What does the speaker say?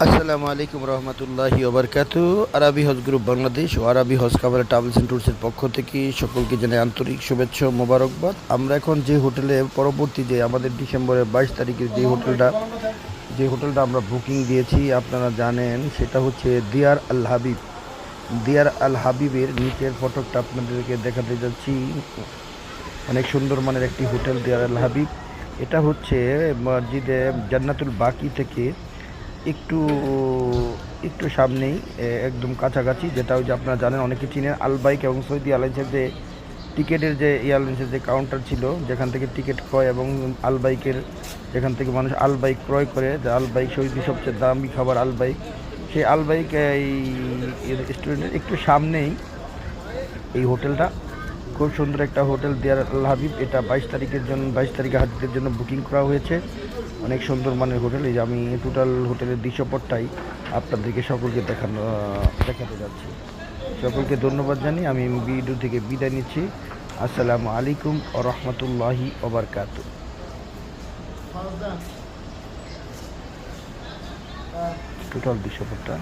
আসসালামু আলাইকুম রহমতুল্লাহি ওবরকাতু। আরবি হজ গ্রুপ বাংলাদেশ ও আরবি হজ কাভার ট্রাভেলস অ্যান্ড ট্যুরসের পক্ষ থেকে সকলকে জানাই আন্তরিক শুভেচ্ছা ও মোবারকবাদ। আমরা এখন যে হোটেলে পরবর্তী যে আমাদের ডিসেম্বরের 22 তারিখের যে হোটেলটা আমরা বুকিং দিয়েছি আপনারা জানেন, সেটা হচ্ছে দিয়ার আল হাবিব। দিয়ার আল হাবিবের নিচের ফটোটা আপনাদেরকে দেখাতে যাচ্ছি। অনেক সুন্দর মানের একটি হোটেল দিয়ার আল হাবিব। এটা হচ্ছে মসজিদে জান্নাতুল বাকি থেকে একটু একটু সামনেই, একদম কাছাকাছি, যেটা ওই যে আপনারা জানেন, অনেকে চিনেন আলবাইক এবং সৌদি এয়ারলাইন্সের যে টিকিটের যে এয়ারলাইন্সের যে কাউন্টার ছিল, যেখান থেকে টিকিট ক্রয় এবং আলবাইকের যেখান থেকে মানুষ আলবাইক ক্রয় করে, যে আলবাইক সৌদি সবচেয়ে দামি খাবার আলবাইক, সেই আলবাইক এই রেস্টুরেন্টের একটু সামনেই এই হোটেলটা। খুব সুন্দর একটা হোটেল দিয়ার আল হাবিব। এটা 22 তারিখে হাজিদের জন্য বুকিং করা হয়েছে। অনেক সুন্দর মানের হোটেল। এই যে আমি টোটাল হোটেলের দৃশ্যপটটাই আপনাদেরকে সকলকে দেখাতে যাচ্ছি। সকলকে ধন্যবাদ জানিয়ে আমি ভিডিও থেকে বিদায় নিচ্ছি। আসসালামু আলাইকুম ও রহমতুল্লাহি ওবরকাত। টোটাল দৃশ্যপটটা